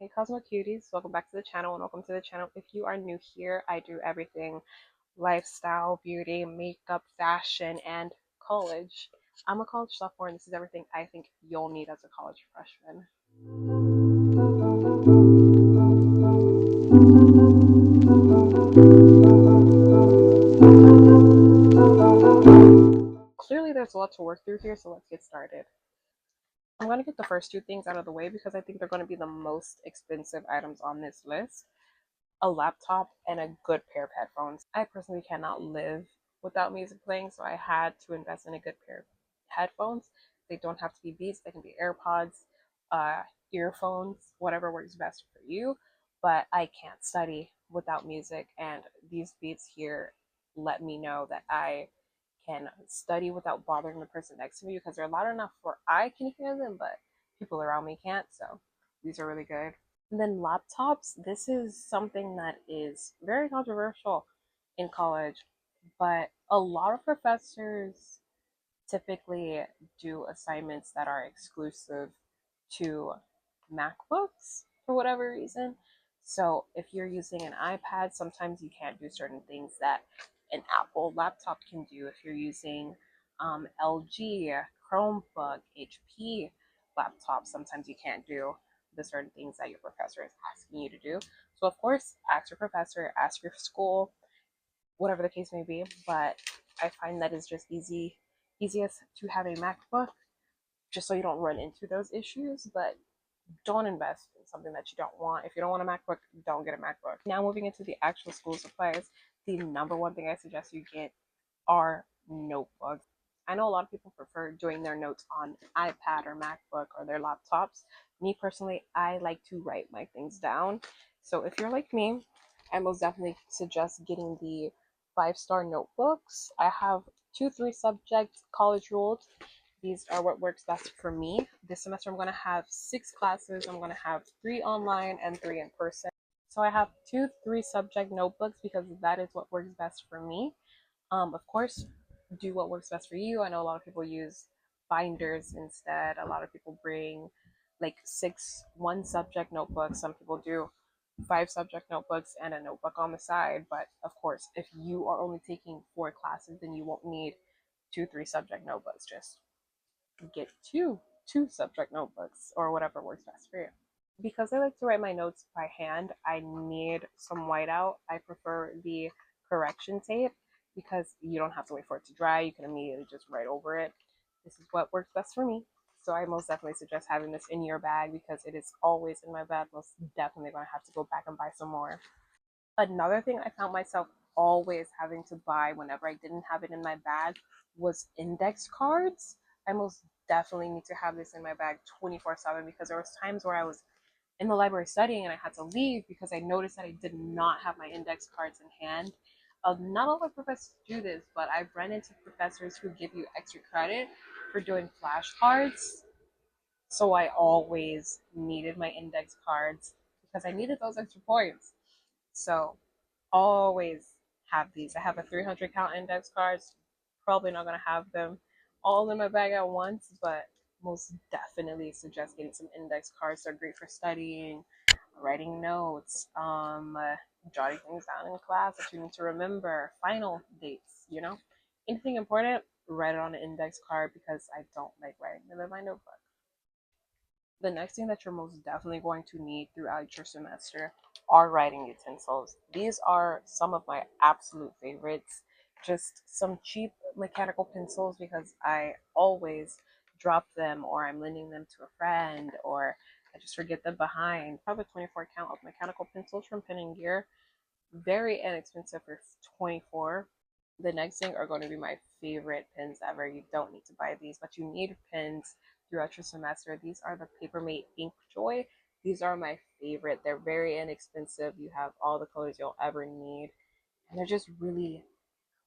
Hey Cosmo Cuties, welcome back to the channel and welcome to the channel. If you are new here, I do everything lifestyle, beauty, makeup, fashion, and college. I'm a college sophomore and this is everything I think you'll need as a college freshman. Clearly there's a lot to work through here, so let's get started. I'm going to get the first two things out of the way because I think they're going to be the most expensive items on this list. A laptop and a good pair of headphones. I personally cannot live without music playing, so I had to invest in a good pair of headphones. They don't have to be Beats, they can be AirPods, uh, earphones, whatever works best for you. But I can't study without music, and these Beats here let me know that I can study without bothering the person next to me because they're loud enough where I can hear them, but people around me can't. So these are really good. And then laptops, this is something that is very controversial in college, but a lot of professors typically do assignments that are exclusive to MacBooks for whatever reason. So if you're using an iPad, sometimes you can't do certain things that an Apple laptop can do. If you're using LG, Chromebook, HP laptop, sometimes you can't do the certain things that your professor is asking you to do. So of course, ask your professor, ask your school, whatever the case may be. But I find that is just easiest to have a MacBook just so you don't run into those issues. But don't invest in something that you don't want. If you don't want a MacBook, don't get a MacBook. Now moving into the actual school supplies, the number one thing I suggest you get are notebooks. I know a lot of people prefer doing their notes on iPad or MacBook or their laptops. Me personally, I like to write my things down. So if you're like me, I most definitely suggest getting the 5-star notebooks. I have 2-3 subjects college ruled. These are what works best for me. This semester I'm going to have 6 classes. I'm going to have 3 online and 3 in person. So I have 2-3 subject notebooks because that is what works best for me. Of course, do what works best for you. I know a lot of people use binders instead. A lot of people bring like 6 1 subject notebooks. Some people do 5 subject notebooks and a notebook on the side. But of course, if you are only taking 4 classes, then you won't need 2-3 subject notebooks. Just get two subject notebooks or whatever works best for you. Because I like to write my notes by hand, I need some whiteout. I prefer the correction tape because you don't have to wait for it to dry. You can immediately just write over it. This is what works best for me. So I most definitely suggest having this in your bag because it is always in my bag. Most definitely going to have to go back and buy some more. Another thing I found myself always having to buy whenever I didn't have it in my bag was index cards. I most definitely need to have this in my bag 24/7 because there was times where I was in the library studying and I had to leave because I noticed that I did not have my index cards in hand. Not all of professors do this, but I've run into professors who give you extra credit for doing flashcards. So I always needed my index cards because I needed those extra points. So always have these. I have a 300 count index cards. Probably not going to have them all in my bag at once, but most definitely suggest getting some index cards. They're great for studying, writing notes, jotting things down in class that you need to remember, final dates, anything important, write it on an index card because I don't like writing them in my notebook. The next thing that you're most definitely going to need throughout your semester are writing utensils. These are some of my absolute favorites. Just some cheap mechanical pencils because I always drop them or I'm lending them to a friend or I just forget them behind. I have a 24 count of mechanical pencils from Pen and Gear. Very inexpensive for 24. The next thing are going to be my favorite pens ever. You don't need to buy these, but you need pens throughout your semester. These are the Papermate Ink Joy. These are my favorite. They're very inexpensive. You have all the colors you'll ever need, and they're just really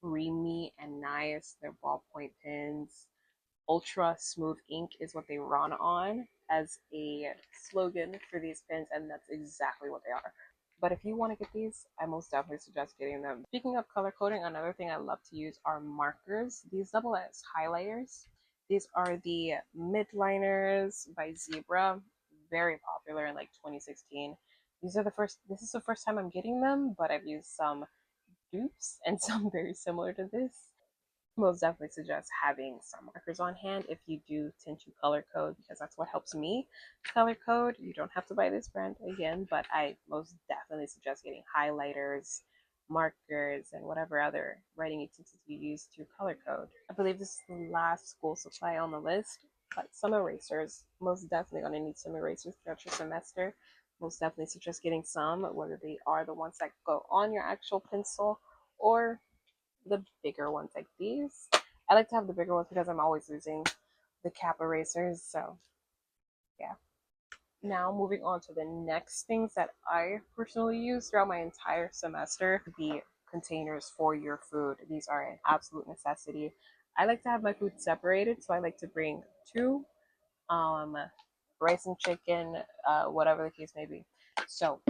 creamy and nice. They're ballpoint pens. Ultra smooth ink is what they run on as a slogan for these pens, and that's exactly what they are. But if you want to get these, I most definitely suggest getting them. Speaking of color coding, another thing I love to use are markers. These double as highlighters. These are the Midliners by Zebra. very popular in like 2016. This is the first time I'm getting them, but I've used some dupes and some very similar to this. Most definitely suggest having some markers on hand if you do tend to color code, because that's what helps me color code. You don't have to buy this brand again, but I most definitely suggest getting highlighters, markers, and whatever other writing utensils you use to color code. I believe this is the last school supply on the list, but some erasers. Most definitely going to need some erasers throughout your semester. Most definitely suggest getting some, whether they are the ones that go on your actual pencil or the bigger ones like these. I like to have the bigger ones because I'm always using the cap erasers. So yeah. Now moving on to the next things that I personally use throughout my entire semester, the containers for your food. These are an absolute necessity. I like to have my food separated, so I like to bring two, um, rice and chicken, whatever the case may be. So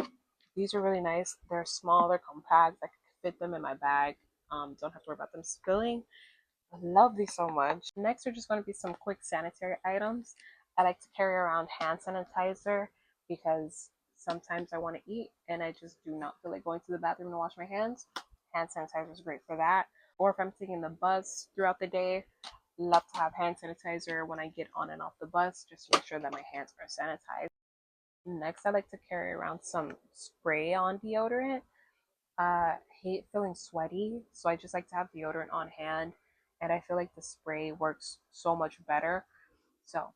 these are really nice. They're small, they're compact. I can fit them in my bag. Don't have to worry about them spilling. I love these so much. Next are just going to be some quick sanitary items. I like to carry around hand sanitizer because sometimes I want to eat and I just do not feel like going to the bathroom to wash my hands. Hand sanitizer is great for that. Or if I'm taking the bus throughout the day, love to have hand sanitizer when I get on and off the bus just to make sure that my hands are sanitized. Next, I like to carry around some spray on deodorant. Hate feeling sweaty, so I just like to have deodorant on hand, and I feel like the spray works so much better. So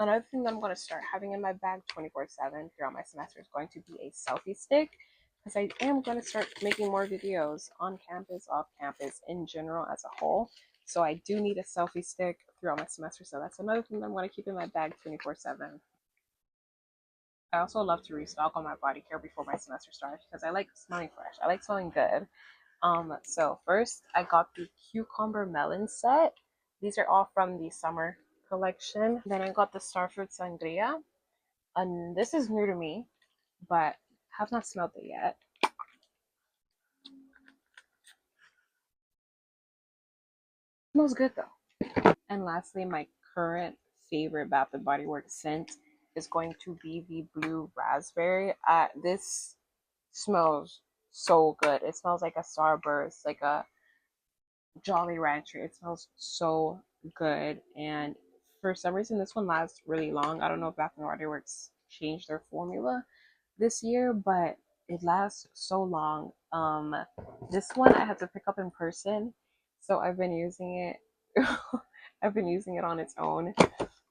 another thing that I'm going to start having in my bag 24/7 throughout my semester is going to be a selfie stick, because I am going to start making more videos on campus, off campus, in general as a whole. So I do need a selfie stick throughout my semester, so that's another thing that I'm going to keep in my bag 24/7. I also love to restock on my body care before my semester starts because I like smelling fresh. I like smelling good. So first I got the cucumber melon set. These are all from the summer collection. Then I got the starfruit sangria. And this is new to me, but have not smelled it yet. Smells good though. And lastly, my current favorite Bath and Body Works scent is going to be the blue raspberry. This smells so good. It smells like a Starburst, like a Jolly Rancher. It smells so good, and for some reason, this one lasts really long. I don't know if Bath and Body Works changed their formula this year, but it lasts so long. This one I had to pick up in person, so I've been using it. I've been using it on its own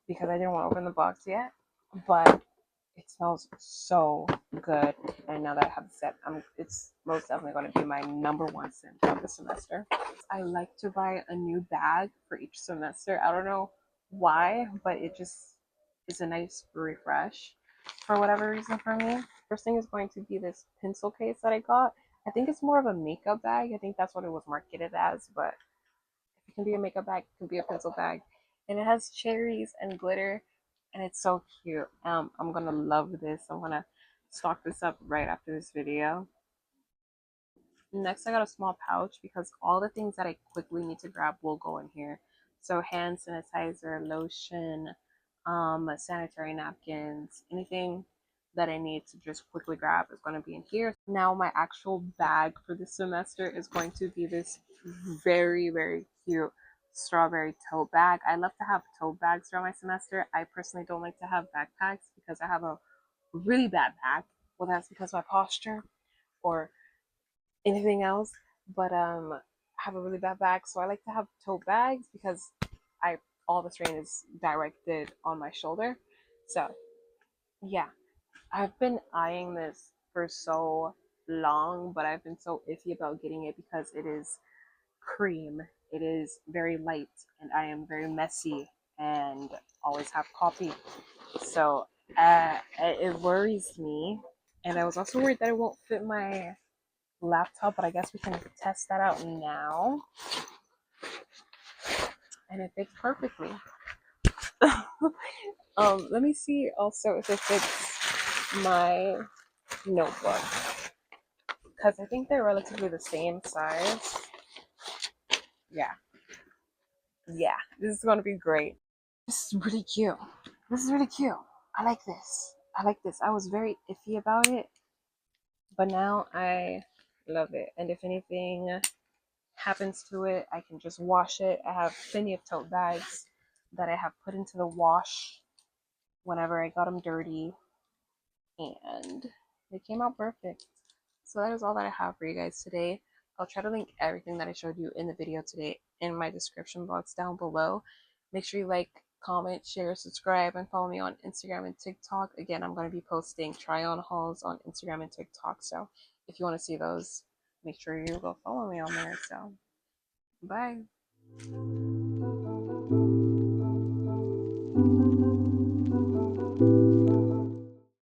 because I didn't want to open the box yet, but it smells so good. And now that I have the set, it's most definitely going to be my number one scent of the semester. I like to buy a new bag for each semester. I don't know why, but it just is a nice refresh for whatever reason for me. First thing is going to be this pencil case that I got. I think it's more of a makeup bag. I think that's what it was marketed as, but if it can be a makeup bag, it can be a pencil bag. And it has cherries and glitter, and it's so cute. I'm gonna love this. I'm gonna stock this up right after this video. Next, I got a small pouch because all the things that I quickly need to grab will go in here. So hand sanitizer, lotion, sanitary napkins, anything that I need to just quickly grab is going to be in here. Now my actual bag for this semester is going to be this very, very cute strawberry tote bag. I love to have tote bags throughout my semester. I personally don't like to have backpacks because I have a really bad back. Well, that's because of my posture or anything else, but I have a really bad back, so I like to have tote bags because I all the strain is directed on my shoulder. So yeah, I've been eyeing this for so long, but I've been so iffy about getting it because it is cream. It is very light, and I am very messy and always have coffee. So it worries me, and I was also worried that it won't fit my laptop, but I guess we can test that out now. And it fits perfectly. Let me see also if it fits my notebook, because I think they're relatively the same size. Yeah, yeah, this is gonna be great. This is really cute. This is really cute. I like this. I like this. I was very iffy about it, but now I love it. And if anything happens to it, I can just wash it. I have plenty of tote bags that I have put into the wash whenever I got them dirty, and they came out perfect. So that is all that I have for you guys today. I'll try to link everything that I showed you in the video today in my description box down below. Make sure you like, comment, share, subscribe, and follow me on Instagram and TikTok. Again, I'm going to be posting try-on hauls on Instagram and TikTok. So if you want to see those, make sure you go follow me on there. So bye.